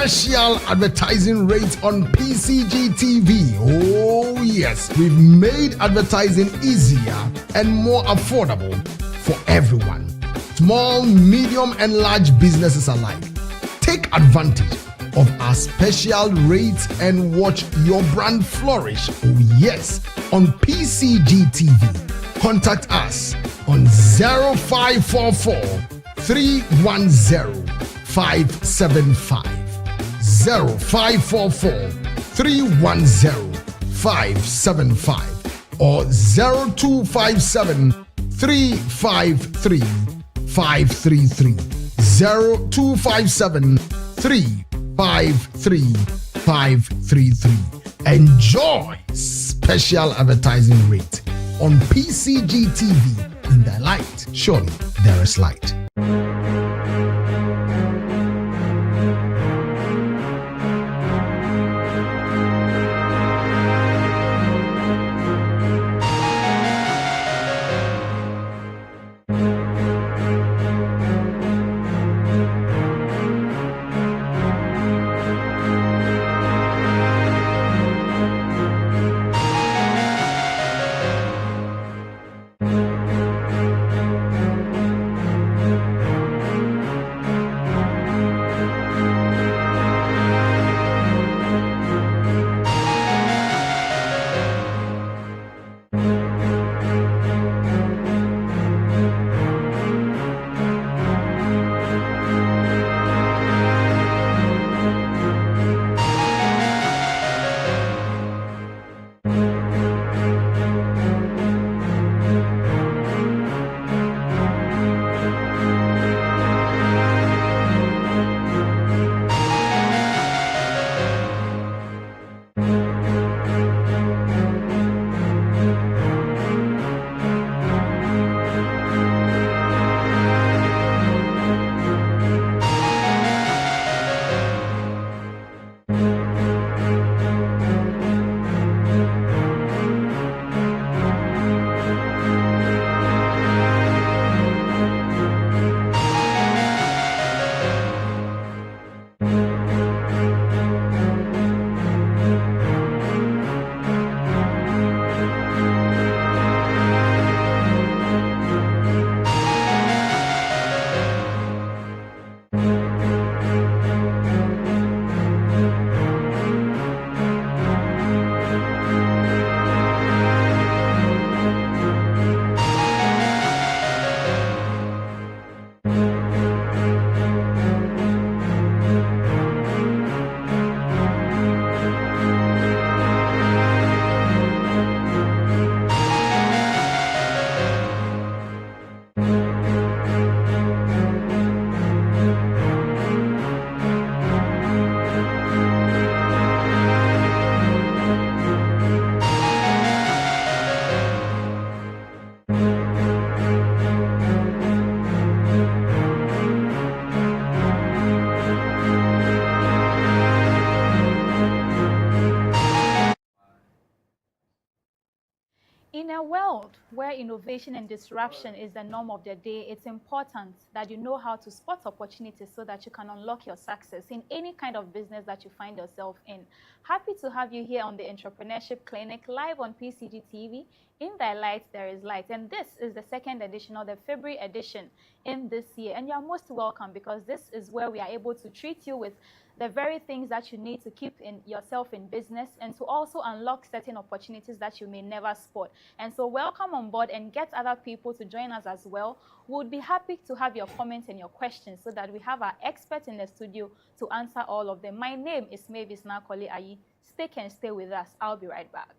special advertising rate on PCG TV. Oh yes, we've made advertising easier and more affordable for everyone. Small, medium and large businesses alike. Take advantage of our special rates and watch your brand flourish. Oh yes, on PCG TV. Contact us on 0544 310 575, 0544 310 575, or 0257 353 533, 0257 353 533. Enjoy special advertising rate on PCG TV. In the light, surely there is light. In a world where innovation and disruption is the norm of the day, it's important that you know how to spot opportunities so that you can unlock your success in any kind of business that you find yourself in. Happy to have you here on the Entrepreneurship Clinic live on PCG TV. In Thy Light, there is light. And this is the second edition or the February edition in this year. And you are most welcome because this is where we are able to treat you with the very things that you need to keep in yourself in business and to also unlock certain opportunities that you may never spot. And so welcome on board and get other people to join us as well. We would be happy to have your comments and your questions so that we have our experts in the studio to answer all of them. My name is Mavis Nakoli Ayi. Stay with us. I'll be right back.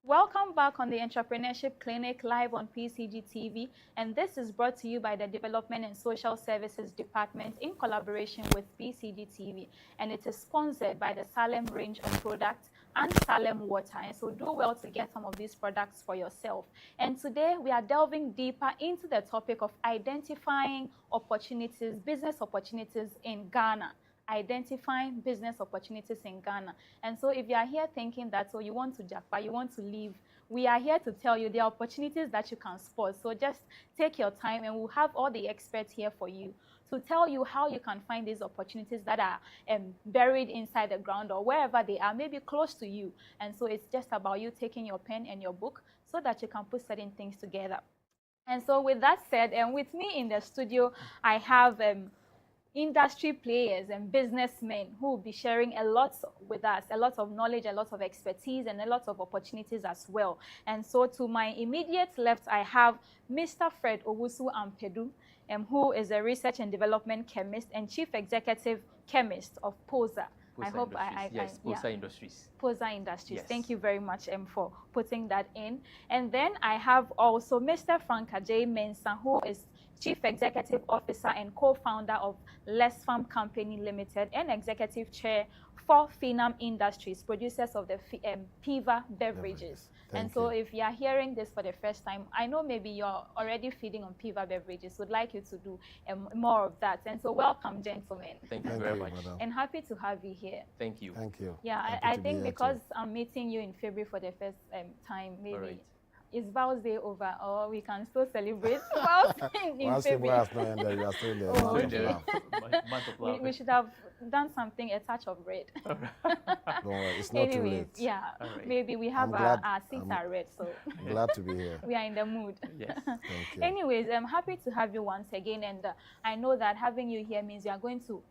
Welcome back on the Entrepreneurship Clinic live on PCG TV, and this is brought to you by the Development and Social Services Department in collaboration with PCG TV, and it is sponsored by the Salem range of products and Salem water. And so do well to get some of these products for yourself. And today we are delving deeper into the topic of identifying opportunities, business opportunities in Ghana. Identifying business opportunities in Ghana. And so if you are here thinking that, so you want to japa, you want to leave, we are here to tell you the opportunities that you can spot. So just take your time and we'll have all the experts here for you to tell you how you can find these opportunities that are buried inside the ground or wherever they are, maybe close to you. And so it's just about you taking your pen and your book so that you can put certain things together. And so with that said, with me in the studio, I have industry players and businessmen who will be sharing a lot with us, a lot of knowledge, a lot of expertise, and a lot of opportunities as well. And so to my immediate left, I have Mr. Fred Owusu Ampedu, who is a research and development chemist and chief executive chemist of POSA. POSA I hope Industries. Yes, POSA Industries. POSA Industries. Yes. Thank you very much for putting that in. And then I have also Mr. Frank Ajay Mensah, who is Chief Executive Officer and co-founder of Less Farm Company Limited and Executive Chair for Finam Industries, producers of the Piva beverages. And so if you are hearing this for the first time, I know maybe you're already feeding on Piva beverages. Would like you to do more of that. And so welcome, gentlemen. Thank you very much. Madam. And happy to have you here. Thank you. Thank you. Yeah, I think because I'm meeting you in February for the first time, maybe. Right. Is Val's Day over, or we can still celebrate Val's in February? You are still there. Oh, okay. Month of love. We should have done something, a touch of red. Don't worry, it's not too Anyways, late. yeah, Right. maybe we have our seats are red, so I'm glad to be here. we are in the mood. Yes. Thank you. Anyways, I'm happy to have you once again, and I know that having you here means you are going to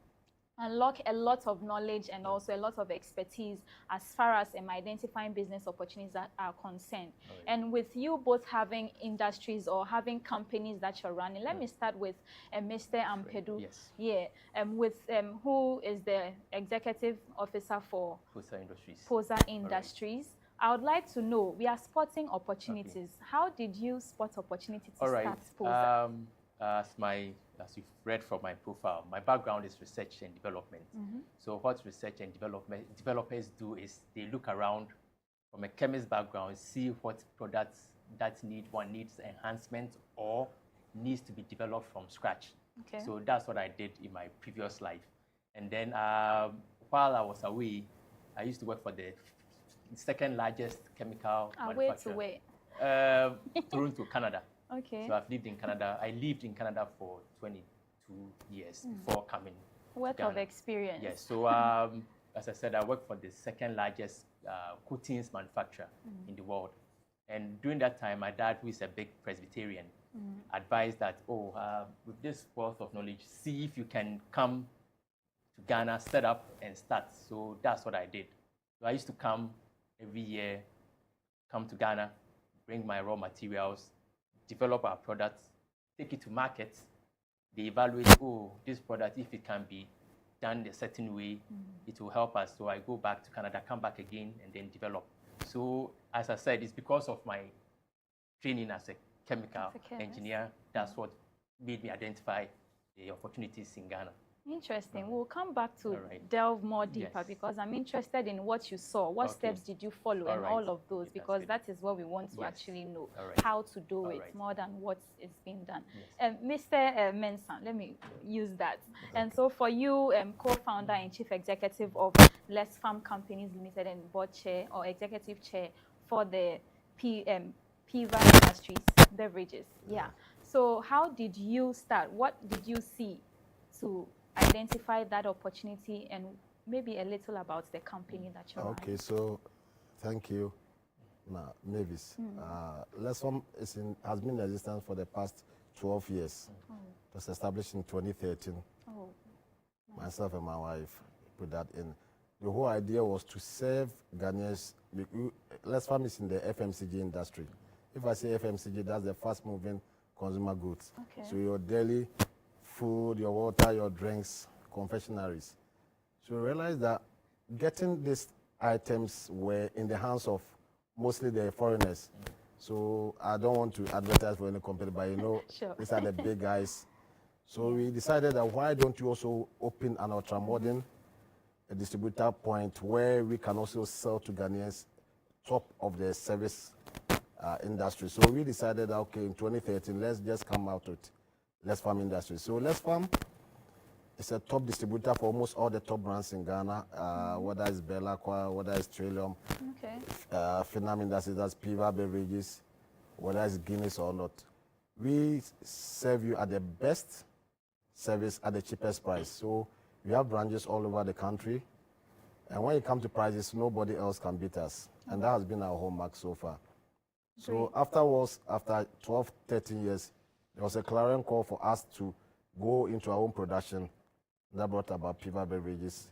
unlock a lot of knowledge and also a lot of expertise as far as identifying business opportunities that are concerned. Right. And with you both having industries or having companies that you're running, let me start with Mr. Ampedu. Yes. Yeah, who is the executive officer for POSA Industries. POSA Industries. I would like to know, we are spotting opportunities. Okay. How did you spot opportunity to All right. start POSA? As you've read from my profile, my background is research and development. So what research and developers do is they look around from a chemist background, see what products that one needs enhancement or needs to be developed from scratch. Okay. So that's what I did in my previous life. And then while I was away, I used to work for the second largest chemical manufacturer. Wait. Toronto, Canada. Okay. So I've lived in Canada. I lived in Canada for 22 years before coming. Wealth Ghana. of experience. Yes. So as I said, I worked for the second largest coatings manufacturer in the world. And during that time, my dad, who is a big Presbyterian, advised that, with this wealth of knowledge, see if you can come to Ghana, set up and start. So that's what I did. So I used to come every year, come to Ghana, bring my raw materials, develop our products, take it to market. They evaluate, this product, if it can be done a certain way, it will help us. So I go back to Canada, come back again, and then develop. So as I said, it's because of my training as a chemical engineer. That's what made me identify the opportunities in Ghana. Interesting. We'll come back to delve more deeper because I'm interested in what you saw. What steps did you follow and all of those, because that is what we want to actually know, how to do it more than what is being done. Mr. Mensah, let me use that. And so for you, co-founder and chief executive of Less Farm Companies Limited and board chair or executive chair for the Piva Industries beverages. Yeah. So how did you start? What did you see to identify that opportunity, and maybe a little about the company that you're running? Okay, so thank you, Mavis. Less Farm has been in existence for the past 12 years. It was established in 2013. Myself and my wife put that in. The whole idea was to serve Ghanaians. Less Farm is in the FMCG industry. If I say FMCG, that's the fast-moving consumer goods. Okay. So your daily food, your water, your drinks, confectionaries. So we realized that getting these items were in the hands of mostly the foreigners. So I don't want to advertise for any company, but these are the big guys. So we decided that why don't you also open an ultra-modern a distributor point where we can also sell to Ghanaians top of the service industry. So we decided, okay, in 2013, let's just come out with Let's Farm Industry. So Let's Farm is a top distributor for almost all the top brands in Ghana, whether it's Belacqua, whether it's Trillium, Finam Industries, that's Piva Beverages, whether it's Guinness or not. We serve you at the best service at the cheapest price. So we have branches all over the country. And when it comes to prices, nobody else can beat us. And that has been our hallmark so far. So afterwards, after 12, 13 years, there was a clarion call for us to go into our own production. That brought about Piva Beverages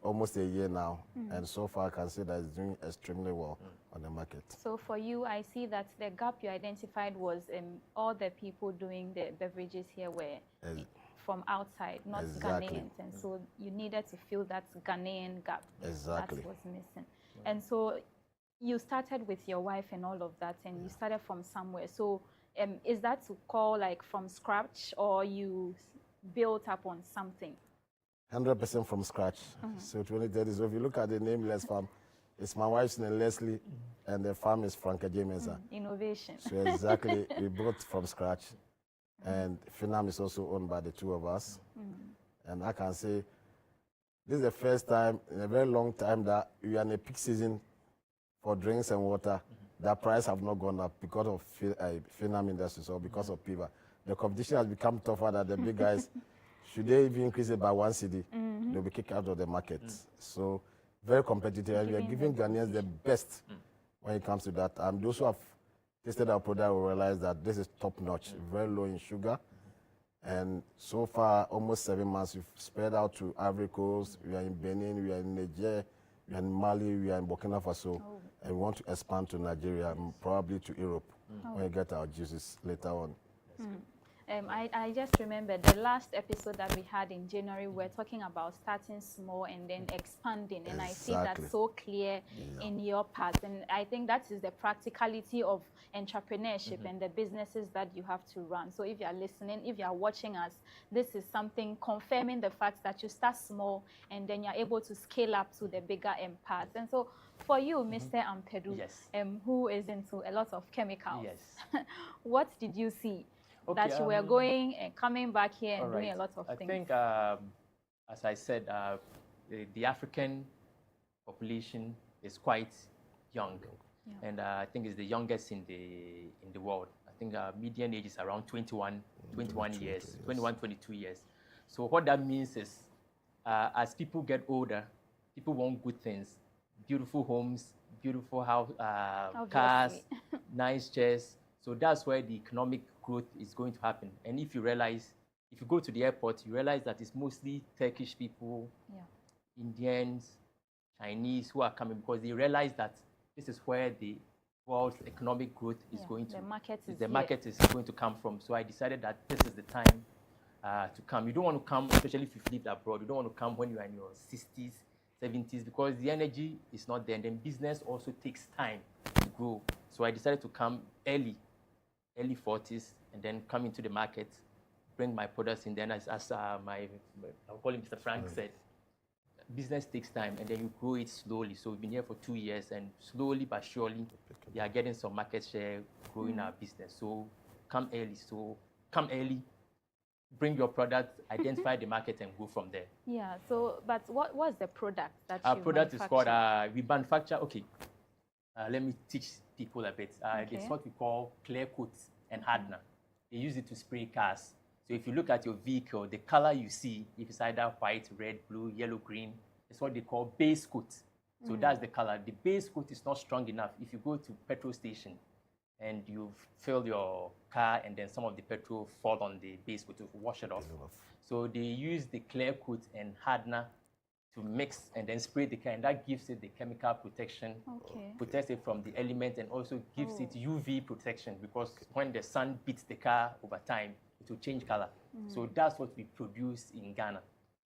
almost a year now. And so far, I can say that it's doing extremely well on the market. So for you, I see that the gap you identified was all the people doing the beverages here were from outside, not Ghanaians. And so you needed to fill that Ghanaian gap. Exactly. That was missing. And so you started with your wife and all of that, and you started from somewhere. So is that to call like from scratch, or you built up on something? 100% from scratch. So 2030. So if you look at the name Let's Farm, it's my wife's name, Leslie, and the farm is Frank Jameson. Innovation. So exactly, we built from scratch. And Finam is also owned by the two of us. And I can say this is the first time in a very long time that we are in a peak season for drinks and water. The price have not gone up because of Finam Industries or because of Piva. The competition has become tougher than the big guys. Should they even increase it by 1 cedi, they'll be kicked out of the market. So very competitive, and we are giving Ghanaians the best when it comes to that. Those who have tasted our product will realize that this is top notch, very low in sugar. And so far, almost 7 months, we've spread out to Ivory Coast, we are in Benin, we are in Niger, we are in Mali, we are in Burkina Faso, and we want to expand to Nigeria and probably to Europe when we get our juices later on. I just remember the last episode that we had in January, we were talking about starting small and then expanding. And I see that so clear in your part. And I think that is the practicality of entrepreneurship and the businesses that you have to run. So if you are listening, if you are watching us, this is something confirming the fact that you start small and then you're able to scale up to the bigger empires. And so for you, Mr. Ampedu, who is into a lot of chemicals, what did you see? That you were going and coming back here and doing a lot of things. I think, as I said, the African population is quite young, and I think it's the youngest in the world. I think median age is around 21 years, 21, 22 years. So what that means is, as people get older, people want good things, beautiful homes, beautiful house, cars, nice chairs. So that's where the economic growth is going to happen. And if you realize, if you go to the airport, you realize that it's mostly Turkish people, Indians, Chinese who are coming because they realize that this is where the world's economic growth is going to. The market is going to come from. So I decided that this is the time to come. You don't want to come, especially if you've lived abroad. You don't want to come when you are in your 60s, 70s, because the energy is not there. And then business also takes time to grow. So I decided to come early 40s, and then come into the market, bring my products in. Then, as I'll call him Mr. Frank said, business takes time, and then you grow it slowly. So we've been here for 2 years, and slowly but surely, we are getting some market share, growing our business. So come early. Bring your product, identify the market, and go from there. Yeah. So, but what's the product that our product is called? We manufacture. Okay. Let me teach people a bit. It's what we call clear coat and hardener. They use it to spray cars. So if you look at your vehicle, the color you see, if it's either white, red, blue, yellow, green, it's what they call base coat. So that's the color. The base coat is not strong enough. If you go to petrol station and you fill your car and then some of the petrol fall on the base coat to wash it off. So they use the clear coat and hardener to mix and then spray the car, and that gives it the chemical protection, protects it from the element, and also gives it UV protection, because when the sun beats the car over time, it will change color. So that's what we produce in Ghana.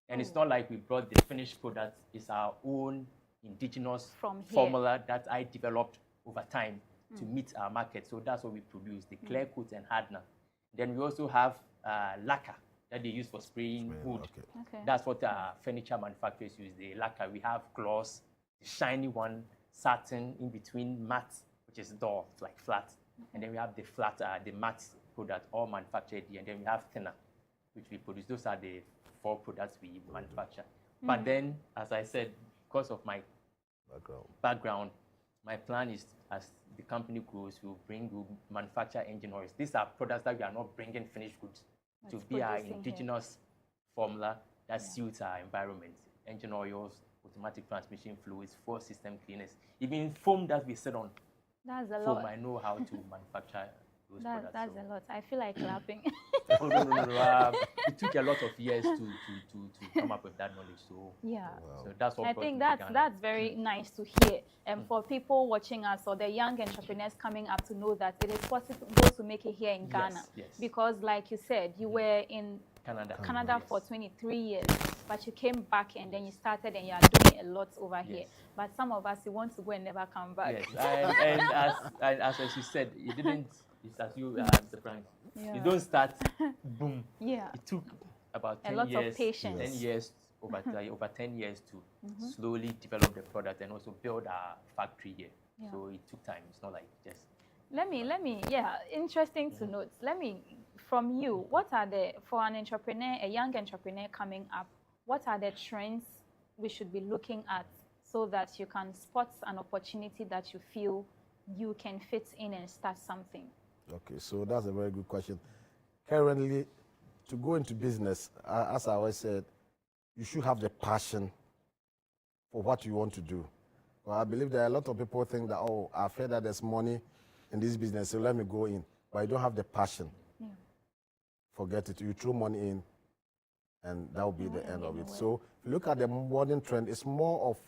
And it's not like we brought the finished product. It's our own indigenous formula that I developed over time to meet our market. So that's what we produce, the clear coat and hardener. Then we also have lacquer. that they use for spraying wood. Okay. That's what furniture manufacturers use. The lacquer. We have gloss, the shiny one, satin in between, matte, which is dull, like flat. And then we have the flat, the matte product, all manufactured here. And then we have thinner, which we produce. Those are the 4 products we manufacture. But then, as I said, because of my background, my plan is, as the company grows, we'll manufacture engine oils. These are products that we are not bringing finished goods to be our indigenous formula that suits our environment. Engine oils, automatic transmission fluids, 4 system cleaners, even foam that we sit on. That's a foam, lot. I know how to manufacture those products. That's a lot. I feel like clapping. Oh, no. It took a lot of years to come up with that knowledge. So yeah. So that's what I think brought me to that's Ghana. very nice to hear. And for people watching us or the young entrepreneurs coming up to know that it is possible to make it here in Ghana. Yes. Because like you said, you were in Canada for 23 years, but you came back and then you started and you are doing a lot over here. But some of us, we want to go and never come back. Yes, and as you said, it didn't. It's as you surprised. You don't start, boom. Yeah. It took about 10 a lot years. of patience. 10 years, over 10 years to slowly develop the product and also build our factory here. Yeah. So it took time. It's not like just. Let me, interesting to note. From you, what are for an entrepreneur, a young entrepreneur coming up, what are the trends we should be looking at so that you can spot an opportunity that you feel you can fit in and start something? Okay, so that's a very good question. Currently, to go into business, as I always said, you should have the passion for what you want to do. Well, I believe there are a lot of people think that, oh, I've heard that there's money in this business, so let me go in. But you don't have the passion. Yeah. Forget it. You throw money in, and that will be the end of it. So if you look at the modern trend, it's more of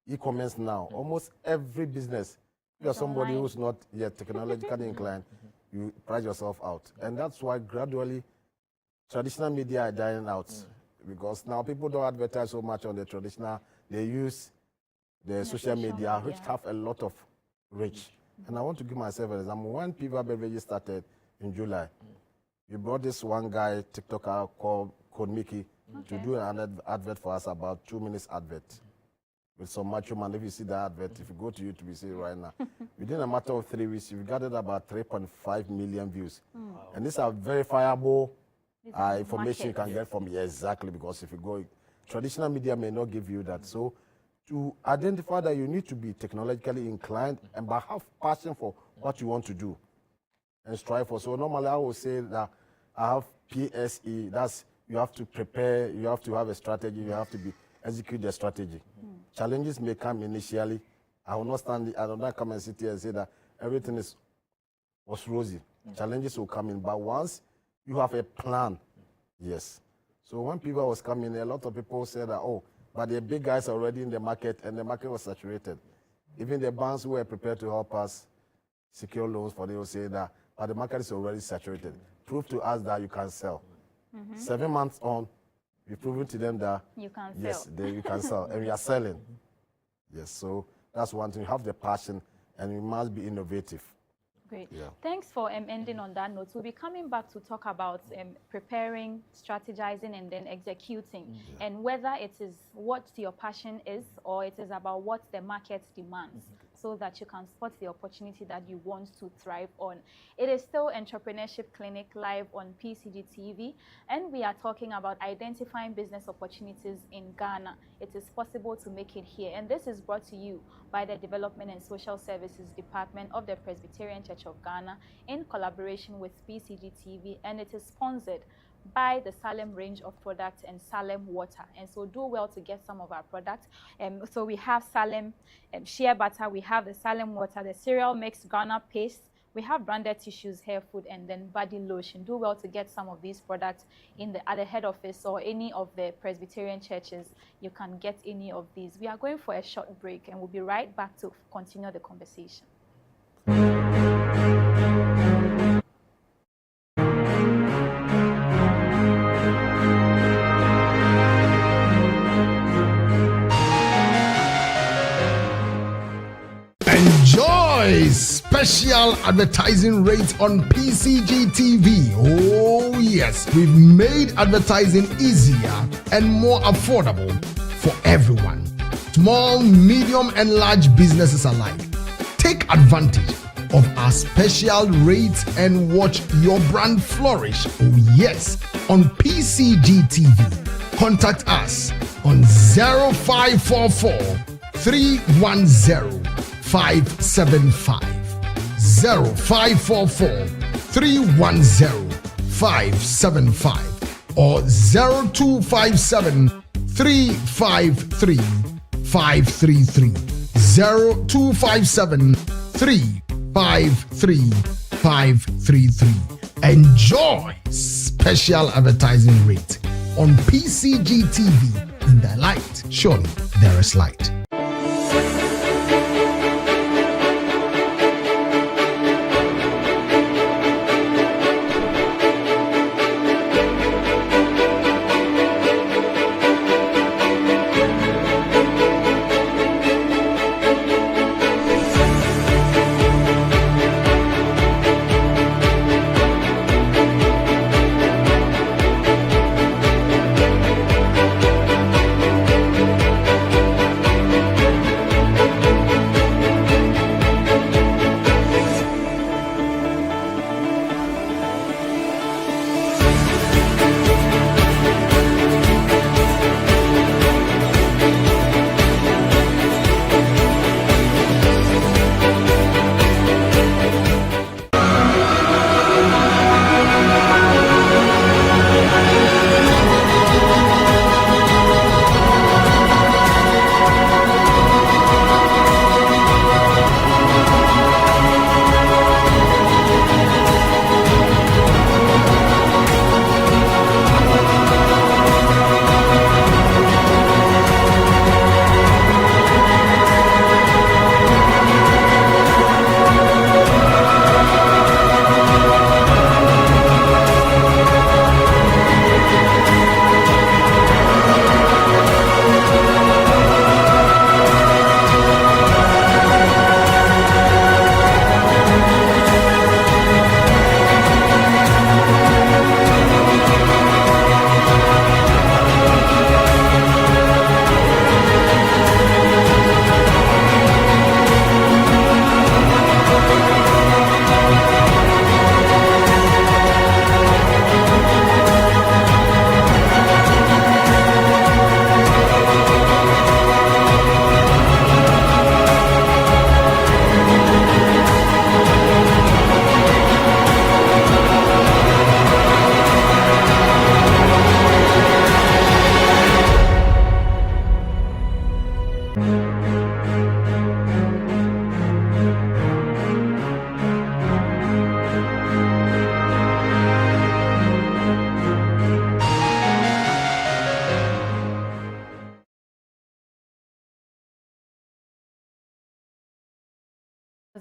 e-commerce now. Almost every business, if you're somebody who's not yet technologically inclined, you price yourself out. And that's why gradually traditional media are dying out. Because now people don't advertise so much on the traditional. They use the social media, which have a lot of reach. And I want to give myself an example. When Piva Beverages started in July, we brought this one guy, TikToker called Mickey, to do an advert for us, about 2 minutes advert. With some macho man. If you see the advert, if you go to YouTube, you see it right now. Within a matter of 3 weeks, we've gathered about 3.5 million views. And these are verifiable information you can get from here, exactly, because if you go, traditional media may not give you that. So to identify that, you need to be technologically inclined and but have passion for what you want to do and strive for. So normally I would say that I have PSE, that's you have to prepare, you have to have a strategy, you have to execute the strategy. Challenges may come initially. I will not come and sit here and say that everything was rosy. Challenges will come in, but once you have a plan, yes. So when people was coming, a lot of people said that, oh, but the big guys are already in the market, and the market was saturated. Even the banks who were prepared to help us secure loans for them will say that, but the market is already saturated. Prove to us that you can sell. 7 months on, we've proven to them that you can yes, sell. You can sell, and we are selling. Yes, so that's one thing. You have the passion, and you must be innovative. Great. Yeah. Thanks for ending on that note. We'll be coming back to talk about preparing, strategizing, and then executing, and whether it is what your passion is or it is about what the market demands, so that you can spot the opportunity that you want to thrive on. It is still Entrepreneurship Clinic live on PCG TV, and we are talking about identifying business opportunities in Ghana. It is possible to make it here, and this is brought to you by the Development and Social Services Department of the Presbyterian Church of Ghana in collaboration with PCG TV, and it is sponsored by the Salem range of products and Salem water. And so do well to get some of our products. So we have Salem shea butter, we have the Salem water, the cereal mix, Ghana paste, we have branded tissues, hair food, and then body lotion. Do well to get some of these products at the head office or any of the Presbyterian churches. You can get any of these. We are going for a short break, and we'll be right back to continue the conversation. Enjoy special special advertising rates on PCG TV. Oh yes, we've made advertising easier and more affordable for everyone. Small, medium, and large businesses alike. Take advantage of our special rates and watch your brand flourish. Oh yes, on PCG TV. Contact us on 0544 310 575. 0544 310 575 or 0257 353 533. 0257 353 533. Enjoy special advertising rate on PCG TV. In the light, surely there is light.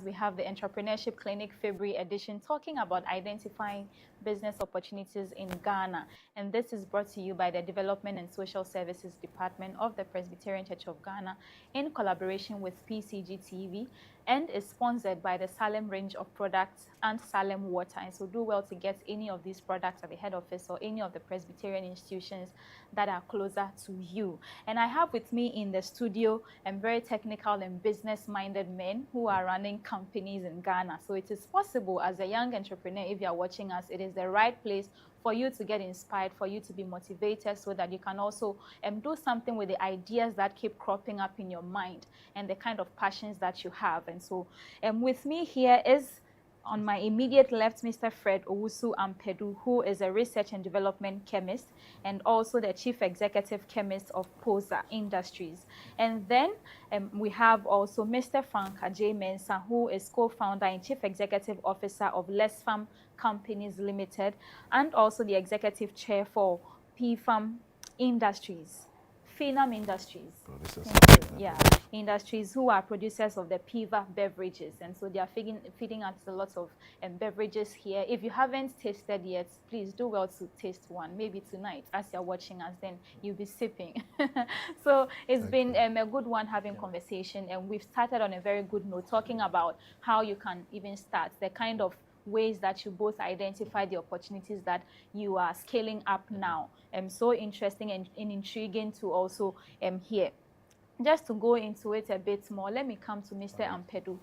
We have the Entrepreneurship Clinic February edition talking about identifying business opportunities in Ghana. And this is brought to you by the Development and Social Services Department of the Presbyterian Church of Ghana in collaboration with PCG TV, and is sponsored by the Salem range of products and Salem Water. And so do well to get any of these products at the head office or any of the Presbyterian institutions that are closer to you. And I have with me in the studio very technical and business-minded men who are running companies in Ghana. So it is possible as a young entrepreneur, if you are watching us, it is the right place for you to get inspired, for you to be motivated, so that you can also do something with the ideas that keep cropping up in your mind and the kind of passions that you have. And so with me here is, on my immediate left, Mr. Fred Owusu Ampedu, who is a research and development chemist and also the chief executive chemist of POSA Industries. And then we have also Mr. Frank Ajay Mensah, who is co-founder and chief executive officer of Lesfarm Companies Limited, and also the executive chair for PFAM Industries. Finam Industries. Oh, yeah. industries who are producers of the Piva beverages. And so they are feeding us a lot of beverages here. If you haven't tasted yet, please do well to taste one. Maybe tonight, as you're watching us, then you'll be sipping. So it's been a good one having conversation. And we've started on a very good note, talking about how you can even start, the kind of ways that you both identify the opportunities that you are scaling up now. So interesting and intriguing to also hear. Just to go into it a bit more, let me come to Mr. Ampedu.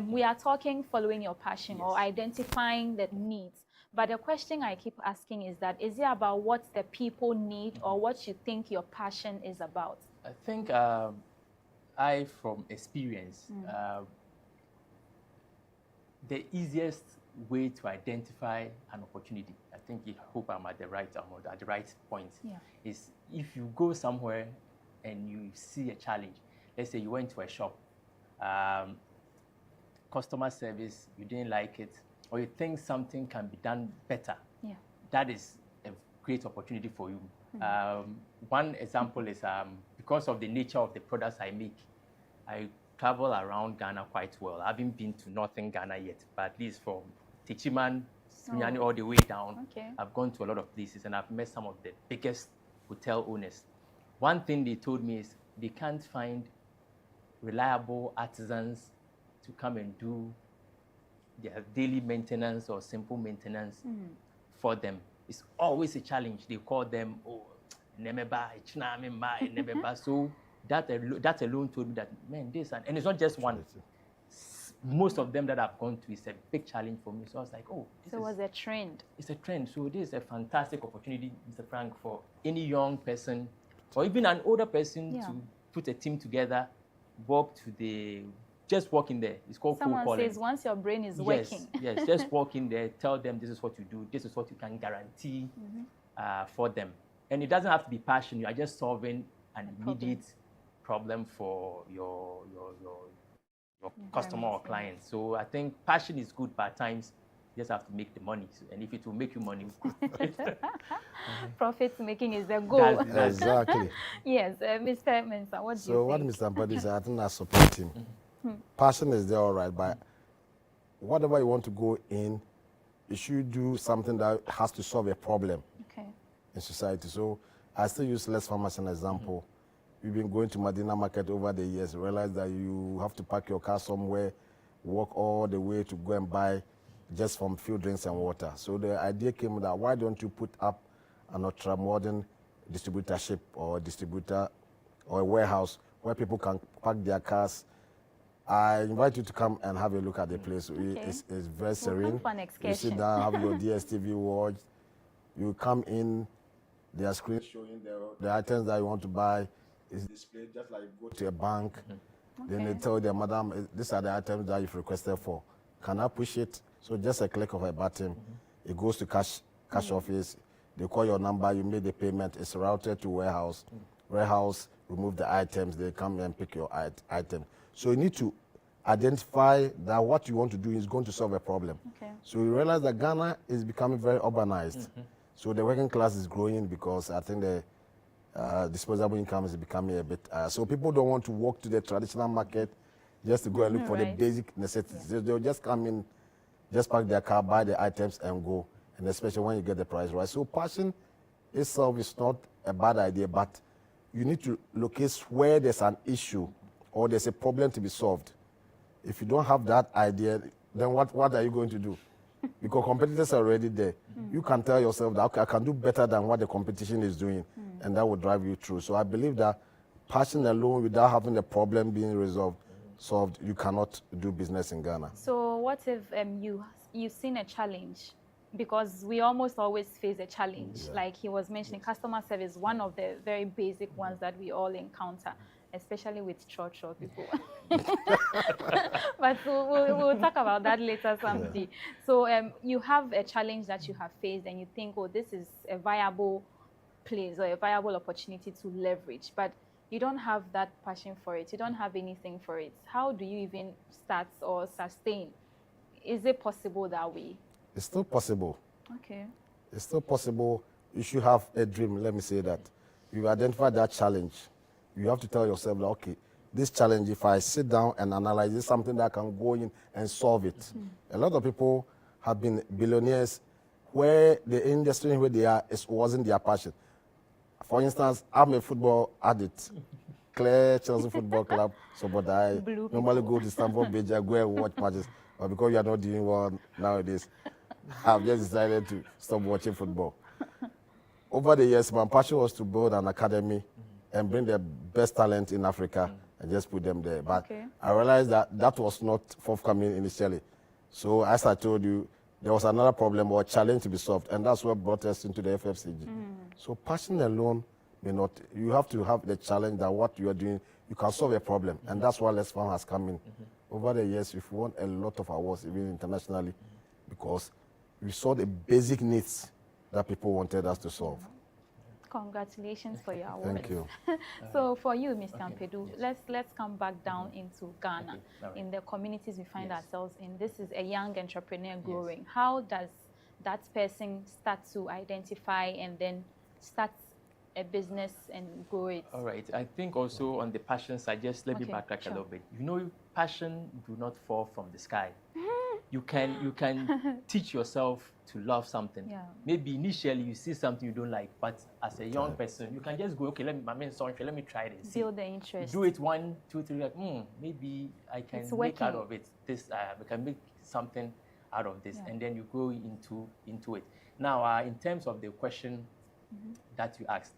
We are talking following your passion, or identifying the needs. But the question I keep asking is that, is it about what the people need, or what you think your passion is about? I think from experience, the easiest way to identify an opportunity, I think, I hope I'm at the right point, is if you go somewhere and you see a challenge. Let's say you went to a shop, customer service, you didn't like it, or you think something can be done better. That is a great opportunity for you. One example is because of the nature of the products I make, I travel around Ghana quite well. I haven't been to northern Ghana yet, but at least from Techiman, Sunyani, all the way down, I've gone to a lot of places, and I've met some of the biggest hotel owners. One thing they told me is they can't find reliable artisans to come and do their daily maintenance or simple maintenance for them. It's always a challenge. They call them, so that alone told me that, man, and it's not just one. Most of them that I've gone to is a big challenge for me. So I was like, oh, so it was a trend. It's a trend. So this is a fantastic opportunity, Mr. Frank, for any young person or even an older person to put a team together, just walk in there. It's called cold calling. Someone says once your brain is working. Yes, just walk in there, tell them this is what you do, this is what you can guarantee for them. And it doesn't have to be passion. You are just solving an immediate problem for your customer or client. So I think passion is good, but at times you just have to make the money. And if it will make you money, profit making is the goal. Exactly. Yes, Mr. Mensah, what do you think? So what Mr. Mpadu said, I think I support him. Passion is there, all right, but whatever you want to go in, you should do something that has to solve a problem in society. So I still use Less Farm as an example. We've been going to Medina Market over the years, realize that you have to park your car somewhere, walk all the way to go and buy just from food, drinks, and water. So the idea came that why don't you put up an ultra-modern distributorship or distributor or a warehouse where people can park their cars. I invite you to come and have a look at the place. It's very serene. You sit down, have your DSTV watch. You come in, there are screens showing the items that you want to buy. It's displayed just like you go to a bank. Then they tell you, madam, these are the items that you've requested for. Can I push it? So just a click of a button, it goes to cash office. They call your number, you make the payment. It's routed to warehouse. Warehouse remove the items. They come and pick your item. So you need to identify that what you want to do is going to solve a problem. So you realize that Ghana is becoming very urbanized. So the working class is growing because I think the disposable income is becoming a bit. So people don't want to walk to the traditional market just to go and look for the basic necessities. They'll just come in, just park their car, buy the items and go. And especially when you get the price right. So passion itself is not a bad idea, but you need to locate where there's an issue or there's a problem to be solved. If you don't have that idea, then what are you going to do? Because competitors are already there. You can tell yourself that, okay, I can do better than what the competition is doing, and that will drive you through. So I believe that passion alone, without having the problem being solved, you cannot do business in Ghana. So what if you've seen a challenge? Because we almost always face a challenge. Like he was mentioning, customer service, one of the very basic ones that we all encounter, especially with church people. But we'll talk about that later someday. So you have a challenge that you have faced and you think, oh, this is a viable place or a viable opportunity to leverage, but you don't have that passion for it. You don't have anything for it. How do you even start or sustain? Is it possible that way? It's still possible. Okay. It's still possible. You should have a dream, let me say that. You identify that challenge. You have to tell yourself that, okay, this challenge, if I sit down and analyze it, something that I can go in and solve it. A lot of people have been billionaires where the industry where they are wasn't their passion. For instance, I'm a football addict. Claire Chelsea Football Club, so but I normally go to Stamford Bridge, I go and watch matches. But because you are not doing well nowadays, I've just decided to stop watching football. Over the years, my passion was to build an academy and bring the best talent in Africa and just put them there. But I realized that that was not forthcoming initially. So as I told you, there was another problem or challenge to be solved, and that's what brought us into the FFCG. So passion alone may not, you have to have the challenge that what you are doing, you can solve a problem, and that's why Let's Farm has come in. Over the years, we've won a lot of awards, even internationally, because we saw the basic needs that people wanted us to solve. Congratulations for your award. Thank you. So for you, Mr. Mpedu, let's come back down into Ghana, in the communities we find ourselves in. This is a young entrepreneur growing. How does that person start to identify and then start a business and grow it? All right. I think also on the passion side, just let me backtrack a little bit. You know, passion do not fall from the sky. You can teach yourself to love something. Maybe initially you see something you don't like, but as a young person, you can just go, okay, let me try it. Build the interest. Do it 1, 2, 3, like, maybe I can make out of it this. I can make something out of this, and then you go into it. Now, in terms of the question that you asked,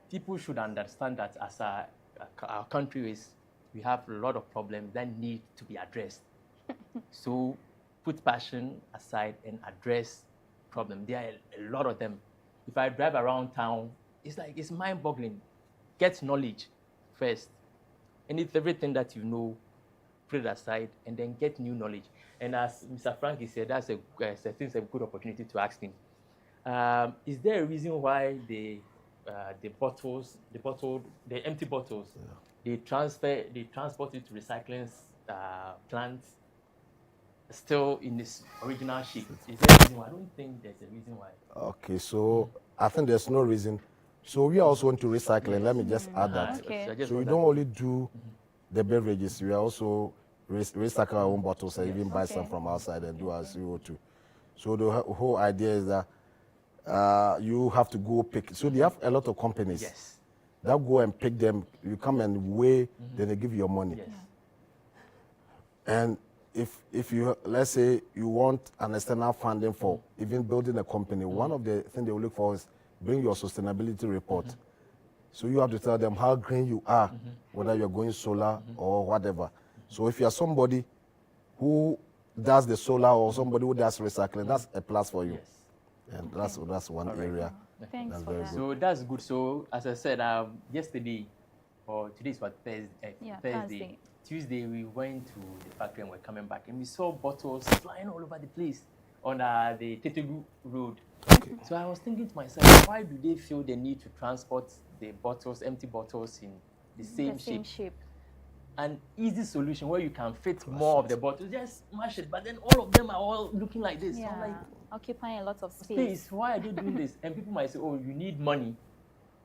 people should understand that as our country is, we have a lot of problems that need to be addressed. So put passion aside and address problems. There are a lot of them. If I drive around town, it's mind-boggling. Get knowledge first. And it's everything that you know, put it aside, and then get new knowledge. And as Mr. Frankie said, I think it's a good opportunity to ask him. Is there a reason why the empty bottles, they transport it to recycling plants still in this original shape? Is there a reason why? I don't think there's a reason why. Okay, so I think there's no reason. So we also want to recycle, and let me just add that. So we don't only do the beverages, we also recycle our own bottles and even buy some from outside and do our CO2. So the whole idea is that you have to go pick. So they have a lot of companies that go and pick them. You come and weigh, then they give you your money. And if you, let's say you want an external funding for even building a company, one of the things they will look for is bring your sustainability report. So you have to tell them how green you are, whether you're going solar or whatever. So if you're somebody who does the solar or somebody who does recycling, that's a plus for you. And that's one area. Thanks for that. So that's good. So as I said, yesterday, or today's what, Thursday. Tuesday, we went to the factory and we're coming back, and we saw bottles flying all over the place on the Tetegu Road. So I was thinking to myself, why do they feel the need to transport the bottles, empty bottles, in the same shape? An easy solution where you can fit more of the bottles, just smash it, but then all of them are all looking like this. So I'm like, occupying a lot of space. Why are they doing this? And people might say, oh, you need money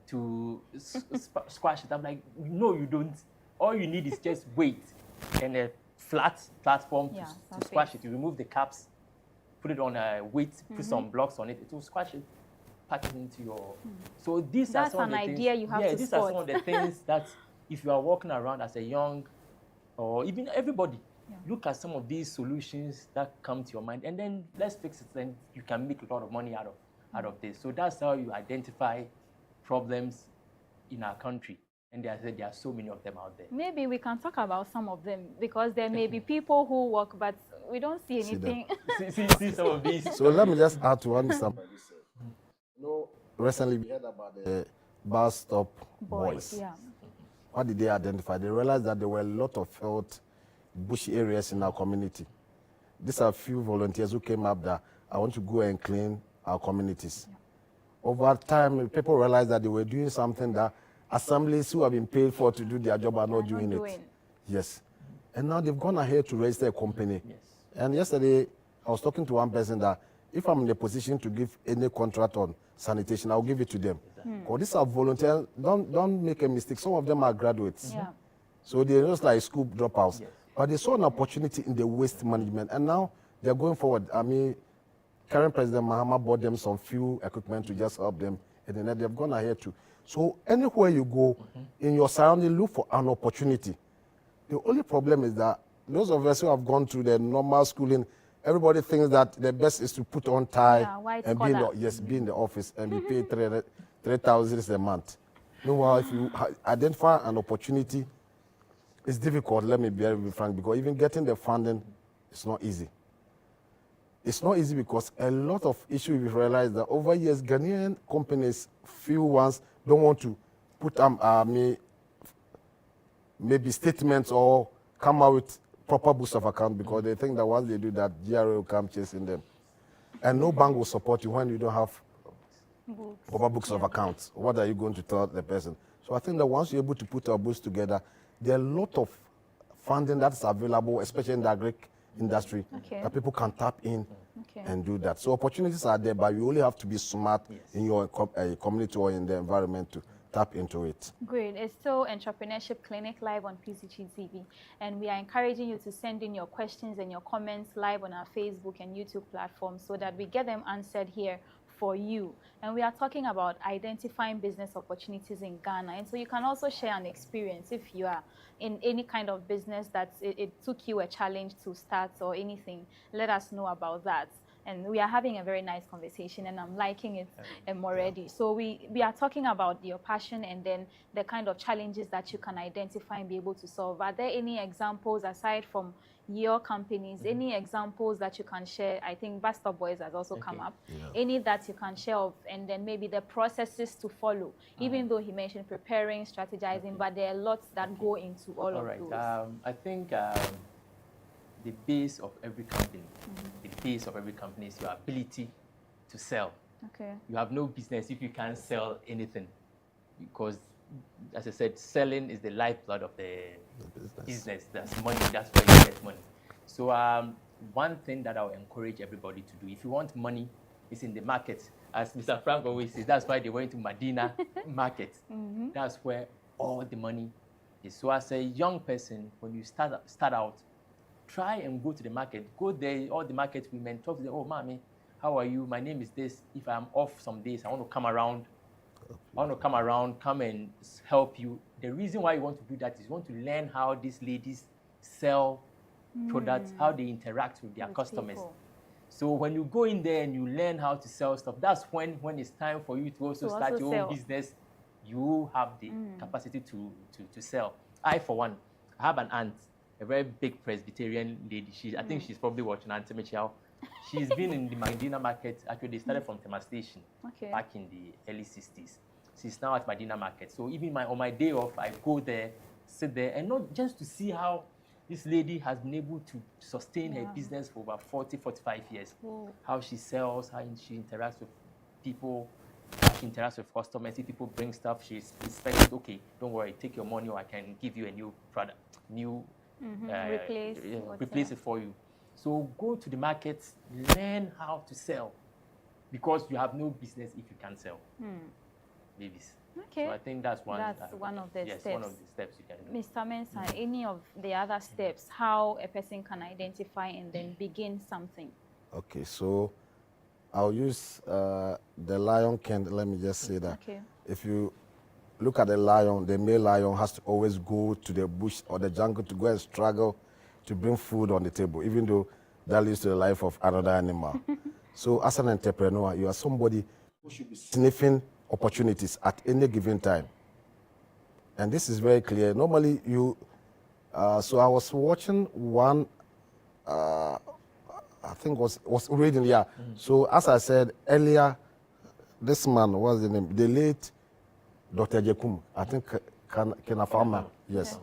to squash it. I'm like, no, you don't. All you need is just weight and a flat platform to squash it. You remove the caps, put it on a weight, put some blocks on it. It will squash it, pack it into your. So these are some of the things. That's an idea you have to these are some of the things that if you are walking around as a young, or even everybody, look at some of these solutions that come to your mind, and then let's fix it. Then you can make a lot of money out of this. So that's how you identify problems in our country. And there are so many of them out there. Maybe we can talk about some of them, because there may be people who work, but we don't see anything. See some of these. So let me just add to one somebody said. You know, recently we heard about the bus stop boys. What did they identify? They realized that there were a lot of felt bushy areas in our community. These are a few volunteers who came up that I want to go and clean our communities. Over time, people realized that they were doing something that assemblies who have been paid for to do their job are not doing it. Yes. And now they've gone ahead to register a company. And yesterday, I was talking to one person that if I'm in a position to give any contract on sanitation, I'll give it to them. Because these are volunteers. Don't make a mistake. Some of them are graduates. So they're just like school dropouts. Yes. But they saw an opportunity in the waste management, and now they're going forward. I mean, current President Mahama bought them some few equipment to just help them, and then they've gone ahead too. So anywhere you go in your surrounding, look for an opportunity. The only problem is that those of us who have gone through the normal schooling, everybody thinks that the best is to put on tie and be in the office and be paid 3,000 a month. Meanwhile, if you identify an opportunity, it's difficult, let me be very frank, because even getting the funding is not easy. It's not easy because a lot of issues we've realized that over years, Ghanaian companies, few ones, don't want to put maybe statements or come out with proper books of account because they think that once they do that, GRA will come chasing them. And no bank will support you when you don't have proper books of accounts. What are you going to tell the person? So I think that once you're able to put our books together, there are a lot of funding that's available, especially in the agri industry, that people can tap in and do that. So opportunities are there, but you only have to be smart in your community or in the environment to tap into it. Great. It's still Entrepreneurship Clinic live on PCG TV, and we are encouraging you to send in your questions and your comments live on our Facebook and YouTube platforms so that we get them answered here for you. And we are talking about identifying business opportunities in Ghana. And so you can also share an experience if you are in any kind of business that it took you a challenge to start or anything. Let us know about that. And we are having a very nice conversation, and I'm liking it already. So we are talking about your passion and then the kind of challenges that you can identify and be able to solve. Are there any examples aside from your companies, any examples that you can share? I think Bastard Boys has also come up. Any that you can share of, and then maybe the processes to follow, even though he mentioned preparing, strategizing, but there are lots that go into all of those. I think the base of every company, is your ability to sell. You have no business if you can't sell anything, because, as I said, selling is the lifeblood of the business. That's money. That's where you get money. So one thing that I will encourage everybody to do, if you want money, is in the market. As Mr. Frank always says, that's why they went to Medina market. That's where all the money is. So as a young person, when you start out, try and go to the market. Go there, all the market women, talk to them. Oh, mommy, how are you? My name is this. If I'm off some days, I want to come around. Come and help you. The reason why you want to do that is you want to learn how these ladies sell products, how they interact with their customers. People. So when you go in there and you learn how to sell stuff, that's when it's time for you to also start your own business. You have the capacity to sell. I, for one, I have an aunt, a very big Presbyterian lady. I think she's probably watching Auntie Michelle. She's been in the Medina market. Actually, they started from Tema Station back in the early 60s. She's now at Medina market. So even on my day off, I go there, sit there, and not just to see how this lady has been able to sustain her business for about 40, 45 years. How she sells, how she interacts with people, how she interacts with customers. If people bring stuff, she's expected, okay, don't worry, take your money or I can give you a new product, replace it for you. So go to the markets, learn how to sell, because you have no business if you can't sell. Babies. Okay. So I think that's one. That's one of the steps. One of the steps you can do. Mr. Mensah, any of the other steps, how a person can identify and then begin something? Okay, so I'll use the lion can. Let me just say that. If you look at the lion, the male lion has to always go to the bush or the jungle to go and struggle to bring food on the table, even though that leads to the life of another animal. So as an entrepreneur, you are somebody who should be sniffing opportunities at any given time. And this is very clear. Normally so I was watching one, I think was reading, So as I said earlier, this man, what's the name? The late Dr. Jekum, I think Kenafama, yes.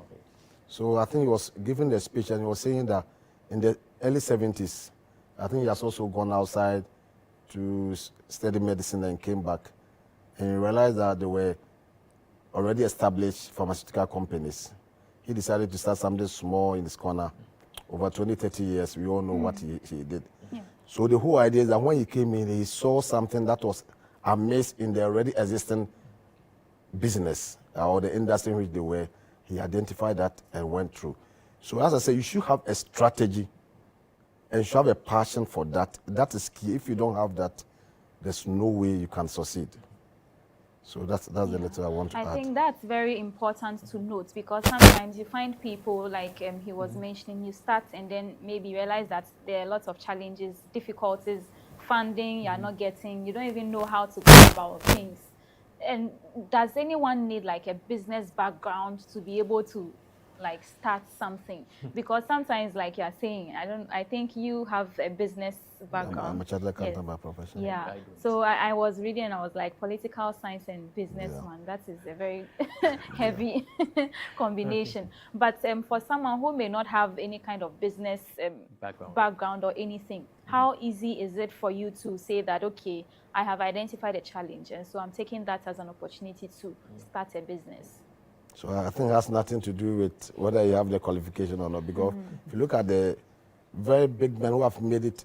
So I think he was giving the speech and he was saying that in the early 70s, I think he has also gone outside to study medicine and came back. And he realized that there were already established pharmaceutical companies. He decided to start something small in this corner. Over 20, 30 years, we all know what he did. So the whole idea is that when he came in, he saw something that was amiss in the already existing business or the industry in which they were. He identified that and went through. So as I say, you should have a strategy and you should have a passion for that. That is key. If you don't have that, there's no way you can succeed. So that's the little I want to add. I think that's very important to note, because sometimes you find people, like he was mentioning, you start and then maybe realize that there are lots of challenges, difficulties, funding you're not getting, you don't even know how to go about things. And does anyone need like a business background to be able to like start something? Because sometimes, like you're saying, I think you have a business background. I'm a chartered accountant by profession. Yeah. So I was reading and I was like, political science and business one. That is a very heavy combination. But for someone who may not have any kind of business background or anything, how easy is it for you to say that, okay, I have identified a challenge, and so I'm taking that as an opportunity to start a business? So I think it has nothing to do with whether you have the qualification or not, because if you look at the very big men who have made it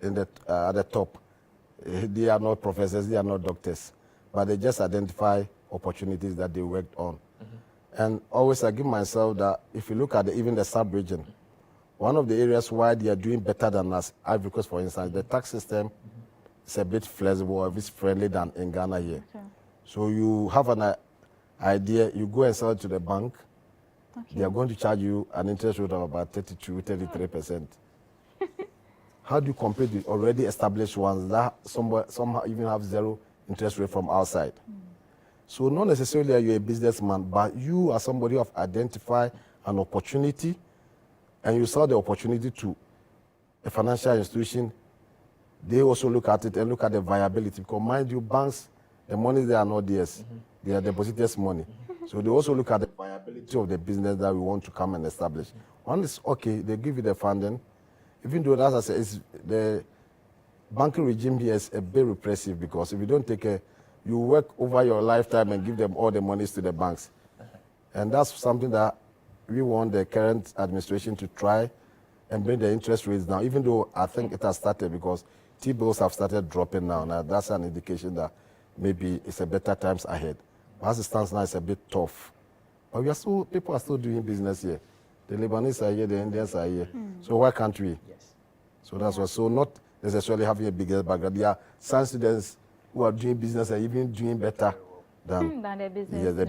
in the, at the top, they are not professors, they are not doctors, but they just identify opportunities that they worked on. And always I give myself that if you look at even the sub-region, one of the areas why they are doing better than us, Ivory Coast for instance, the tax system is a bit flexible, a bit friendly than in Ghana here. Okay. So you have an idea, you go and sell it to the bank, they are going to charge you an interest rate of about 32, 33%. How do you compare the already established ones that somehow even have zero interest rate from outside? So not necessarily are you a businessman, but you are somebody who have identified an opportunity and you saw the opportunity to a financial institution. They also look at it and look at the viability, because mind you, banks, the money they are not theirs. They are depositors' money. So they also look at the viability of the business that we want to come and establish. One is, okay, they give you the funding, even though, as I said, it's the banking regime here is a bit repressive, because if you don't take care, you work over your lifetime and give them all the monies to the banks. And that's something that we want the current administration to try and bring the interest rates down, even though I think it has started, because T-bills have started dropping now. Now that's an indication that maybe it's a better times ahead. But as it stands now, it's a bit tough. But we are still, people are still doing business here. The Lebanese are here, the Indians are here. So why can't we? Yes. So that's what. So not necessarily having a bigger background. There are some students who are doing business and even doing better than the business. Yes, the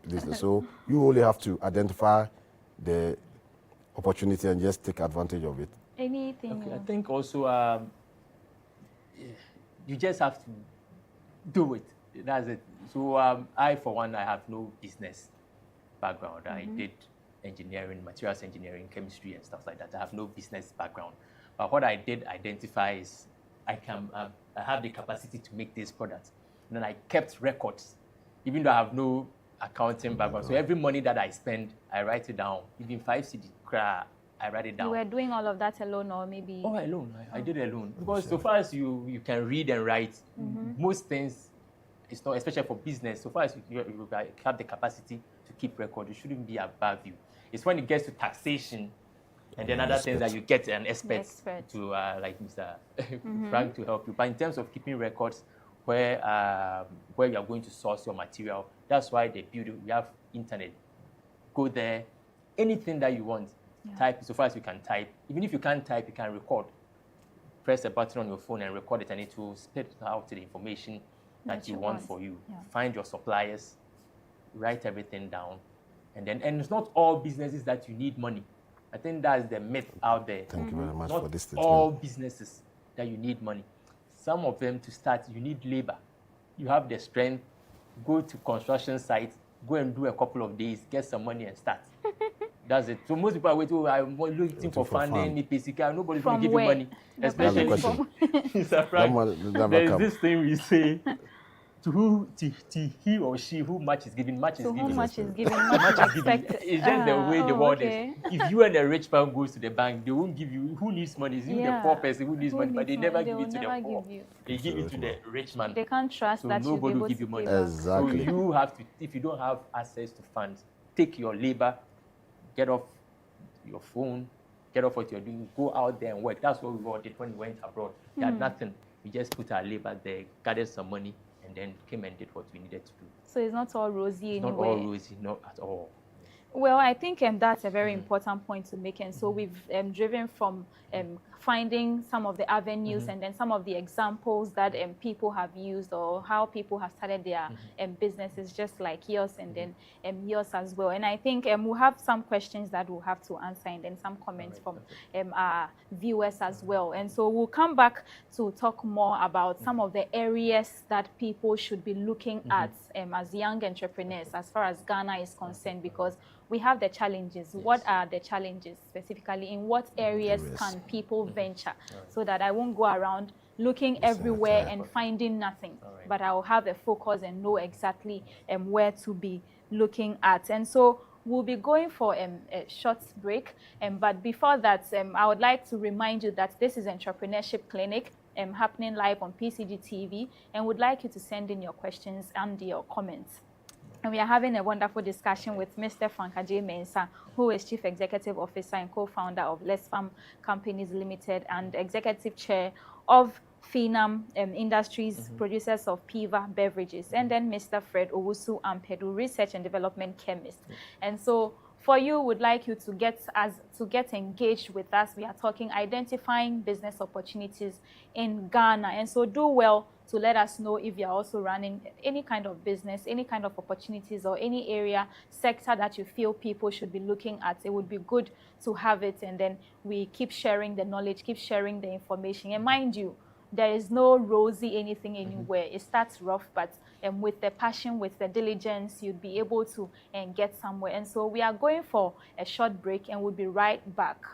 business. So you only have to identify the opportunity and just take advantage of it. Anything? Okay, I think also you just have to do it. That's it. So I, for one, I have no business background. I did engineering, materials engineering, chemistry, and stuff like that. I have no business background. But what I did identify is I have the capacity to make these products. And then I kept records, even though I have no accounting background. So every money that I spend, I write it down. Even 5 CD, I write it down. You were doing all of that alone, or maybe? Oh, alone. I did it alone. Because so far as you can read and write, most things, it's not, especially for business, so far as you have the capacity to keep record, it shouldn't be above you. It's when it gets to taxation and then other things that you get an expert to, like Mr. Frank, to help you. But in terms of keeping records where you are going to source your material, that's why they build it. We have internet. Go there, anything that you want, type so far as you can type. Even if you can't type, you can record. Press a button on your phone and record it, and it will spit out the information that you want for you. Find your suppliers, write everything down, and it's not all businesses that you need money. I think that's the myth out there. Thank you very much not for this statement. All businesses that you need money. Some of them, to start, you need labor. You have the strength, go to construction sites, go and do a couple of days, get some money and start. That's it. So most people are waiting, I'm looking for funding, nobody's going to give you money. Especially Mr. Frank, there's this thing we say, to he or she, who much is given, much is given. Who much is given, much is expected. It's just the way the world is. If you and a rich man goes to the bank, they won't give you, who needs money? It's you, the poor person who needs money, but they never give it to the poor. They give it to the rich man. They can't trust that nobody will give you money. Exactly. So you have to, if you don't have access to funds, take your labor, get off your phone, get off what you're doing, go out there and work. That's what we all did when we went abroad. We had nothing. We just put our labor there, gathered some money, and then came and did what we needed to do. So it's not all rosy anyway. Not all rosy, not at all. Well, I think that's a very important point to make. And so we've driven from finding some of the avenues and then some of the examples that people have used or how people have started their businesses, just like yours and then yours as well. And I think we'll have some questions that we'll have to answer and then some comments from our viewers as well. And so we'll come back to talk more about some of the areas that people should be looking at as young entrepreneurs as far as Ghana is concerned, because we have the challenges. Yes. What are the challenges specifically? In what areas can people venture? So that I won't go around looking everywhere and finding nothing, but I'll have a focus and know exactly where to be looking at. And so we'll be going for a short break. But before that, I would like to remind you that this is Entrepreneurship Clinic happening live on PCG TV, and would like you to send in your questions and your comments. And we are having a wonderful discussion with Mr. Frankaje Mensah, who is Chief Executive Officer and co-founder of Les Farm Companies Limited and Executive Chair of Finam Industries, producers of Piva beverages, and then Mr. Fred Owusu Ampedu, Research and Development Chemist. And so for you, would like you to get engaged with us. We are talking identifying business opportunities in Ghana. And so do well to let us know if you're also running any kind of business, any kind of opportunities, or any area, sector that you feel people should be looking at. It would be good to have it, and then we keep sharing the knowledge, keep sharing the information. And mind you, there is no rosy anything anywhere. It starts rough, but with the passion, with the diligence, you'd be able to get somewhere. And so we are going for a short break, and we'll be right back.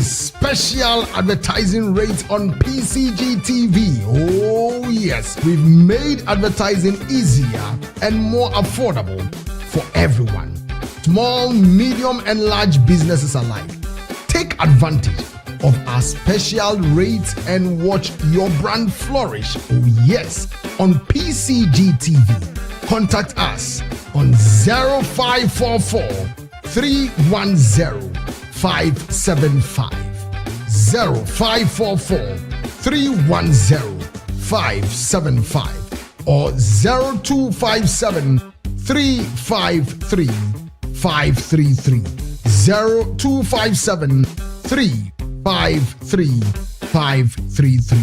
Special advertising rates on PCG TV. Oh yes, we've made advertising easier and more affordable for everyone. Small, medium and large businesses alike. Take advantage of our special rates and watch your brand flourish. Oh yes, on PCG TV. Contact us on 0544 310 575. 0544 310 575 or 0257 353 533. 0257 353 533.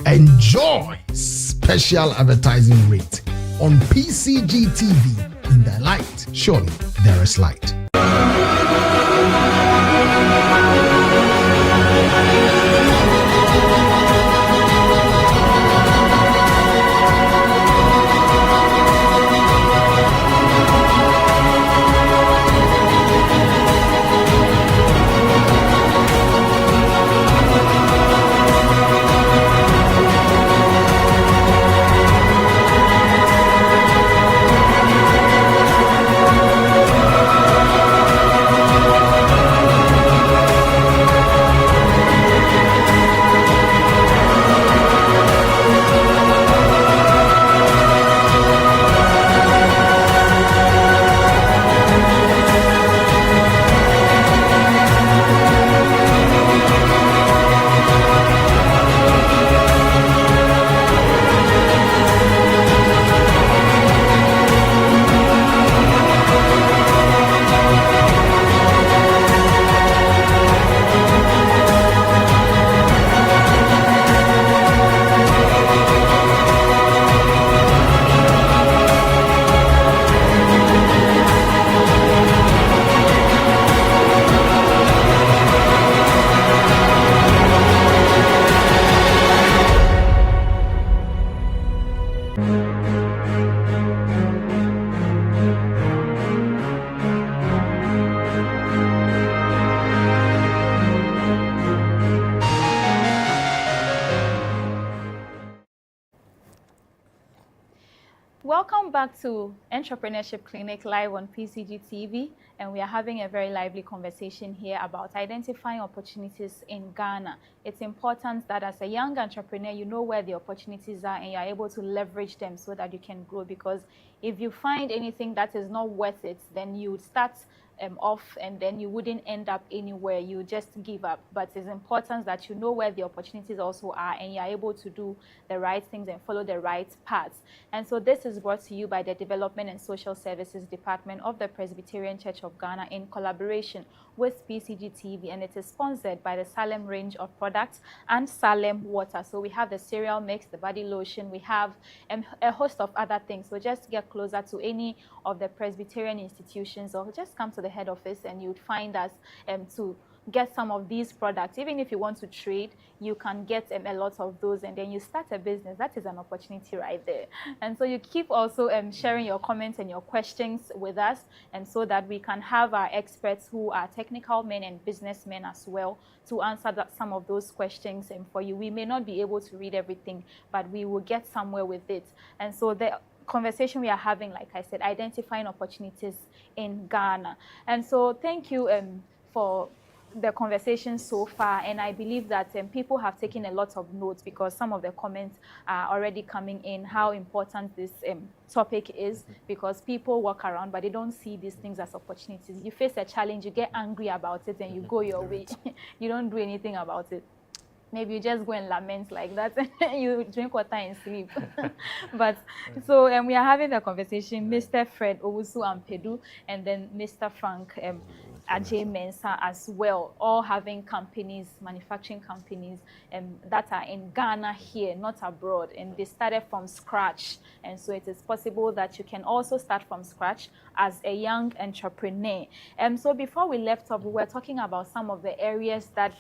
Enjoy special advertising rate on PCG TV. In the light, surely there is light. back to Entrepreneurship Clinic live on PCG TV, and we are having a very lively conversation here about identifying opportunities in Ghana. It's important that as a young entrepreneur, you know where the opportunities are and you're able to leverage them so that you can grow, because if you find anything that is not worth it, then you would start off and then you wouldn't end up anywhere. You just give up. But it's important that you know where the opportunities also are and you're able to do the right things and follow the right paths. And so this is brought to you by the Development and Social Services Department of the Presbyterian Church of Ghana in collaboration with PCG TV, and it is sponsored by the Salem range of products and Salem water. So we have the cereal mix, the body lotion, we have a host of other things. So just get closer to any of the Presbyterian institutions or just come to the head office and you'd find us to get some of these products. Even if you want to trade, you can get a lot of those, and then you start a business. That is an opportunity right there. And so you keep also sharing your comments and your questions with us, and so that we can have our experts who are technical men and businessmen as well to answer some of those questions for you. We may not be able to read everything, but we will get somewhere with it. And so the conversation we are having, like I said, identifying opportunities in Ghana. And so thank you for the conversation so far, and I believe that people have taken a lot of notes, because some of the comments are already coming in how important this topic is, because people walk around but they don't see these things as opportunities. You face a challenge, you get angry about it, and you go your way. You don't do anything about it. Maybe you just go and lament like that. You drink water and sleep. But so we are having the conversation, Mr. Fred Owusu Ampedu, and then Mr. Frank Ajay Mensah as well, all having companies, manufacturing companies that are in Ghana here, not abroad, and they started from scratch. And so it is possible that you can also start from scratch as a young entrepreneur. So before we left off, we were talking about some of the areas that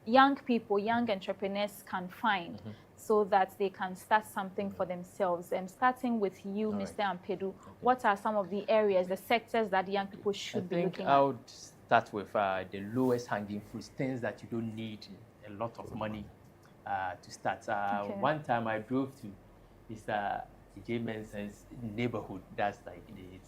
young people, young entrepreneurs can find so that they can start something for themselves. And starting with you, Mr. Ampedu, what are some of the areas, the sectors that young people should be looking at? I would start with the lowest hanging fruits, things that you don't need a lot of money to start. One time I drove to Mr. J. Mensah's neighborhood, that's like the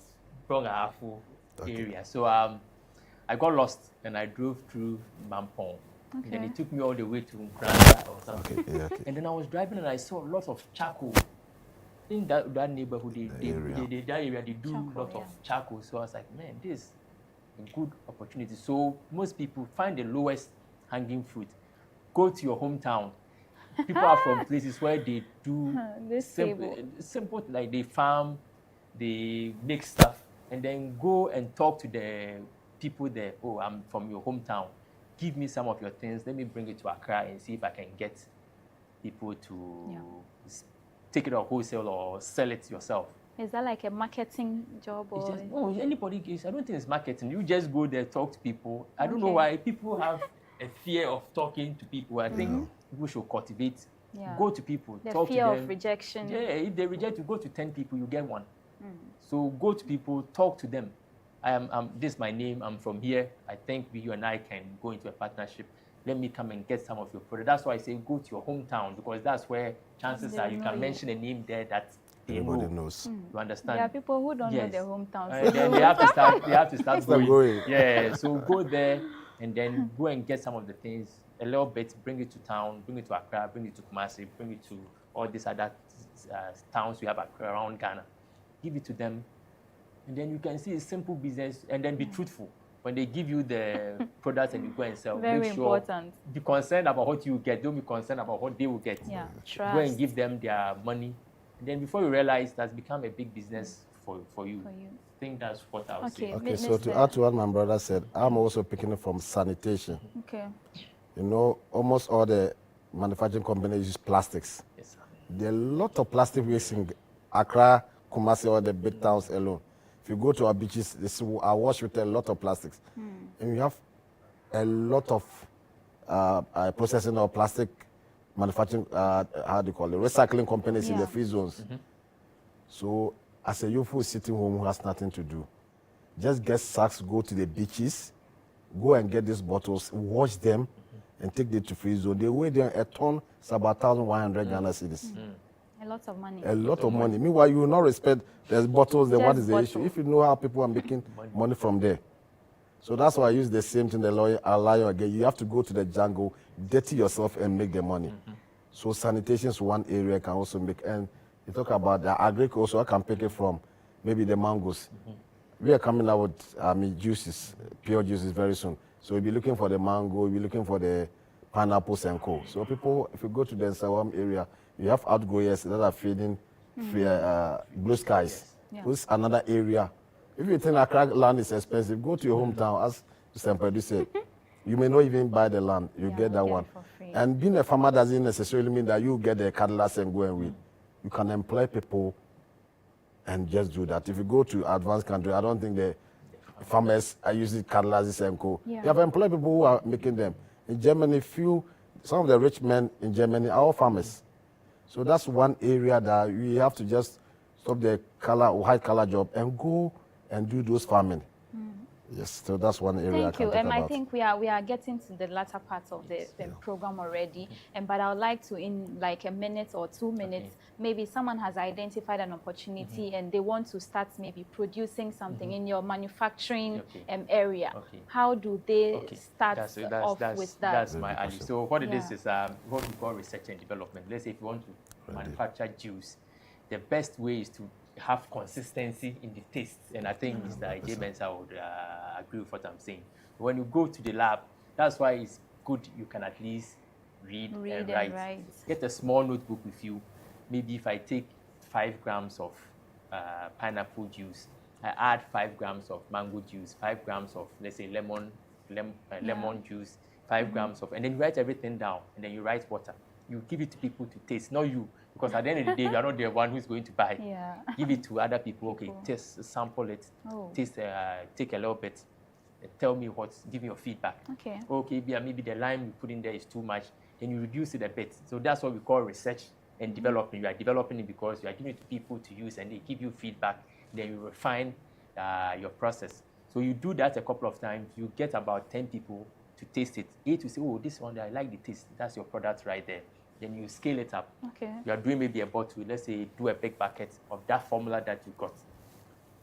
Brongahafu area. So I got lost and I drove through Mampong. And then it took me all the way to Granda or something. And then I was driving and I saw lots of charcoal. In that neighborhood, that area, they do a lot of charcoal. So I was like, man, this is a good opportunity. So most people find the lowest hanging fruit. Go to your hometown. People are from places where they do simple, like they farm, they make stuff, and then go and talk to the people there. Oh, I'm from your hometown. Give me some of your things. Let me bring it to Accra and see if I can get people to take it on wholesale or sell it yourself. Is that like a marketing job? Or Anybody gives. I don't think it's marketing. You just go there, talk to people. I don't know why people have a fear of talking to people. I think people should cultivate. Go to people, the talk to them. Fear of rejection. Yeah, if they reject you, go to 10 people, you get one. So go to people, talk to them. This is my name, I'm from here. I think you and I can go into a partnership. Let me come and get some of your product. That's why I say go to your hometown, because that's where chances are you can mention a name there that everybody knows. You understand? There are people who don't know their hometown. Then they have to start going. Yeah, so go there and then go and get some of the things, a little bit, bring it to town, bring it to Accra, bring it to Kumasi, bring it to all these other towns we have around Ghana. Give it to them. And then you can see a simple business, and then be truthful. When they give you the products and you go and sell, very important. Be concerned about what you get. Don't be concerned about what they will get. Trust. Go and give them their money. And then before you realize, that's become a big business for you. I think that's what I would say. Okay, so to add to what my brother said, I'm also picking it from sanitation. Okay. You know, almost all the manufacturing companies use plastics. Yes, sir. There are a lot of plastic waste in Accra, Kumasi, or the big towns alone. If you go to our beaches, they are washed with a lot of plastics. And we have a lot of processing of plastic manufacturing, how do you call it, recycling companies in the free zones. So as a youth who is sitting home who has nothing to do, just get sacks, go to the beaches, go and get these bottles, wash them, and take them to free zone. They weigh them a ton, it's about 1,100 Ghana cedis. A lot of money. A lot of money. Meanwhile, you will not respect there's bottles, then what Just is the bottle. issue? If you know how people are making money from there. So that's why I use the same thing the lawyer allow you again. You have to go to the jungle, dirty yourself and make the money. So sanitation is one area can also make. And you talk about the agriculture, also I can pick it from maybe the mangoes. We are coming out with juices, pure juices very soon. So we'll be looking for the mango, we'll be looking for the pineapples and co. So people, if you go to the Nsawam area, you have outgoers that are feeding blue skies. Yeah. This is another area. If you think Accra land is expensive, go to your hometown, as Mr. said. You may not even buy the land, you get that one. For free. And being a farmer doesn't necessarily mean that you get the cattle and go and weed. You can employ people and just do that. If you go to advanced country, I don't think the farmers are using cattle and co. Yeah. You have employed people who are making them. In Germany, some of the rich men in Germany are all farmers. So that's one area that we have to just stop the white collar job and go and do those farming. Yes, so that's one area. Thank you. I I think we are getting to the latter part of the program already. But I would like to, in like a minute or 2 minutes, maybe someone has identified an opportunity and they want to start maybe producing something in your manufacturing area. How do they start off with that? That's my alley. So what it is what we call research and development. Let's say if you want to manufacture juice, the best way is to have consistency in the taste. And I think Mr. J. Mensah would agree with what I'm saying. When you go to the lab, that's why it's good you can at least read and write. Get a small notebook with you. Maybe if I take 5 grams of pineapple juice, I add 5 grams of mango juice, 5 grams of, let's say, lemon juice, 5 grams of, and then you write everything down, and then you write water. You give it to people to taste, not you. Because at the end of the day, you are not the one who's going to buy. Give it to other people. Okay, taste, sample it, taste, take a little bit, tell me give me your feedback. Okay, maybe the lime you put in there is too much, and you reduce it a bit. So that's what we call research and development. You are developing it because you are giving it to people to use, and they give you feedback. Then you refine your process. So you do that a couple of times. You get about 10 people to taste it. 8 to say, oh, this one, I like the taste. That's your product right there. Then you scale it up. You are doing maybe a bottle. Let's say do a big bucket of that formula that you got.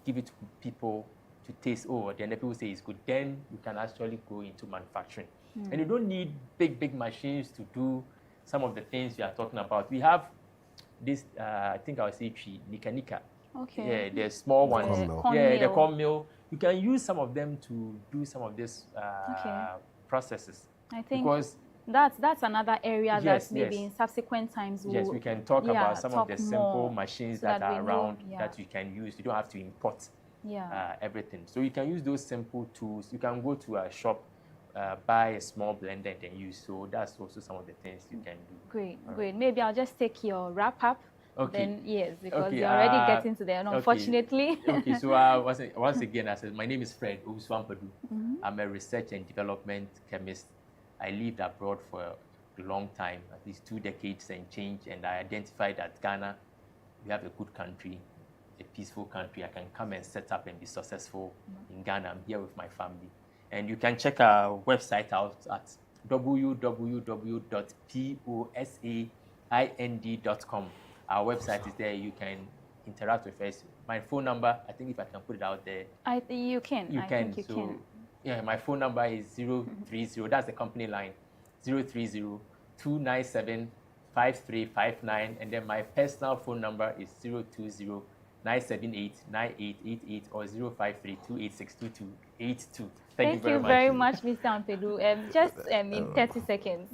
Give it to people to taste. Oh, then the people say it's good. Then you can actually go into manufacturing. And you don't need big machines to do some of the things we are talking about. We have this, I think I'll say Nika. Yeah, the small ones. The corn mill. You can use some of them to do some of these processes. I think because that's another area that maybe in subsequent times we can talk about some of the simple machines that are around that you can use. You don't have to import everything. So you can use those simple tools. You can go to a shop, buy a small blender and then use. So that's also some of the things you can do. Great. Maybe I'll just take your wrap up. Then yes, because you're already getting to there, unfortunately. So once again, I said my name is Fred Owusu-Ampadu. I'm a research and development chemist. I lived abroad for a long time, at least 2 decades and change, and I identified that Ghana, we have a good country, a peaceful country. I can come and set up and be successful in Ghana. I'm here with my family. And you can check our website out at www.posaind.com. Our website is there. You can interact with us. My phone number, I think if I can put it out there. You can. You can. Yeah, my phone number is 030, that's the company line, 030-297-5359, and then my personal phone number is 020-978-9888 or 053-286-2282. Thank you very much, Mr. Ampadu. Just in 30 seconds,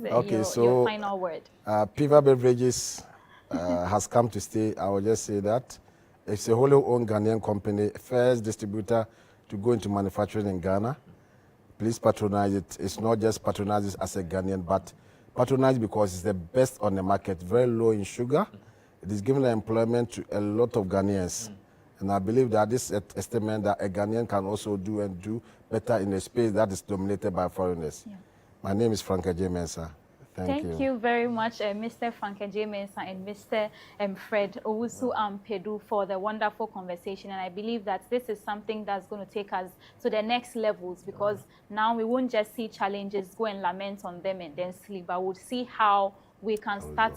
so your final word. Piva Beverages has come to stay. I will just say that it's a wholly owned Ghanaian company, first distributor to go into manufacturing in Ghana. Please patronize it. It's not just patronize it as a Ghanaian, but patronize because it's the best on the market, very low in sugar. It is giving employment to a lot of Ghanaians. And I believe that this estimate that a Ghanaian can also do better in a space that is dominated by foreigners. My name is Frank J. Mensah. Thank you very much, Mr. Frank J. Mensah and Mr. Fred Owusu-Ampadu for the wonderful conversation. And I believe that this is something that's going to take us to the next levels, because now we won't just see challenges, go and lament on them and then sleep, but we'll see how we can start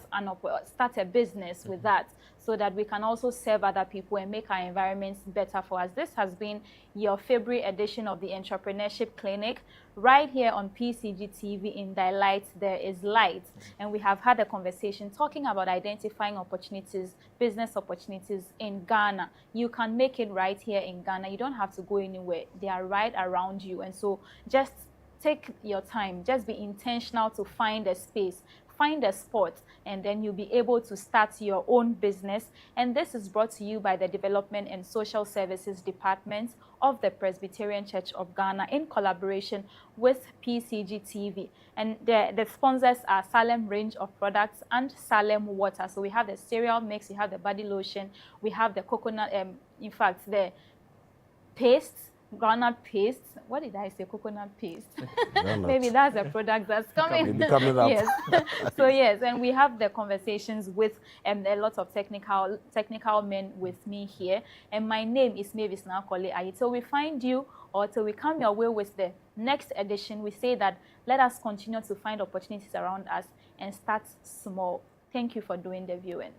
a business with that, so that we can also serve other people and make our environments better for us. This has been your February edition of the Entrepreneurship Clinic, right here on PCG TV. In Thy Light, there is light. And we have had a conversation talking about identifying opportunities, business opportunities in Ghana. You can make it right here in Ghana. You don't have to go anywhere. They are right around you. And so just take your time, just be intentional to find a space, find a spot, and then you'll be able to start your own business. And this is brought to you by the Development and Social Services Department of the Presbyterian Church of Ghana in collaboration with PCG TV. And the sponsors are Salem range of products and Salem water. So we have the cereal mix, we have the body lotion, we have the coconut, in fact, the paste, groundnut paste. What did I say? Coconut paste. Maybe that's a product that's coming. Coming up. Yes. So yes, and we have the conversations with a lot of technical men with me here. And my name is Mavis Nakole. Till we find you, or till we come your way with the next edition, we say that let us continue to find opportunities around us and start small. Thank you for doing the viewing.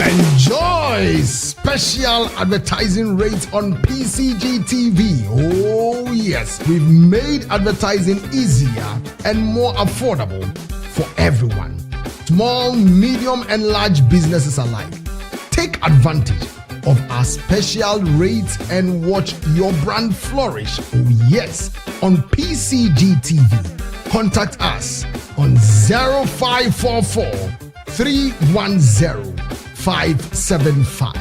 Enjoy special advertising rates on PCG TV. Oh yes, we've made advertising easier and more affordable for everyone. Small, medium and large businesses alike. Take advantage of our special rates and watch your brand flourish. Oh yes, on PCG TV. Contact us on 0544 310 575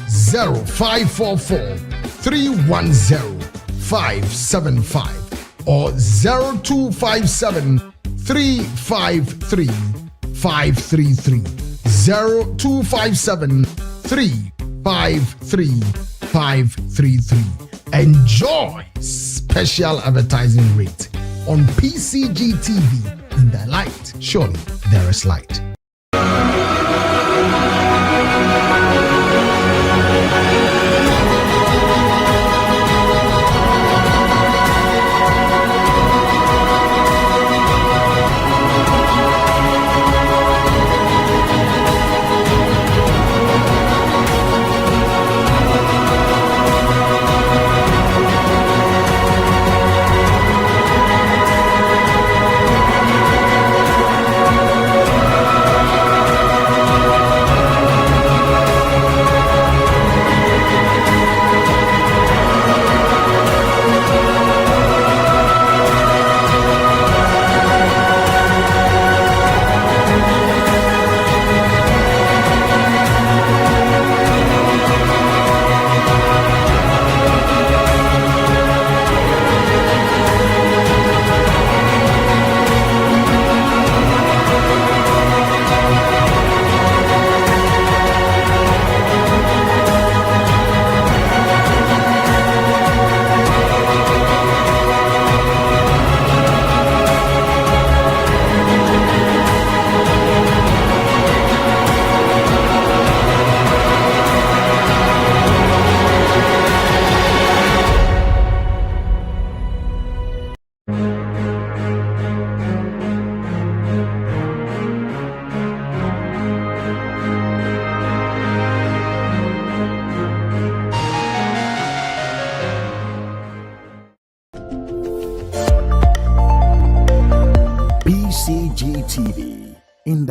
0544 310 575 or 0257 353 533 0257 353 533. Enjoy special advertising rate on PCG TV. In the light, surely there is light.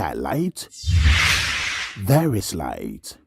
that light? There is light.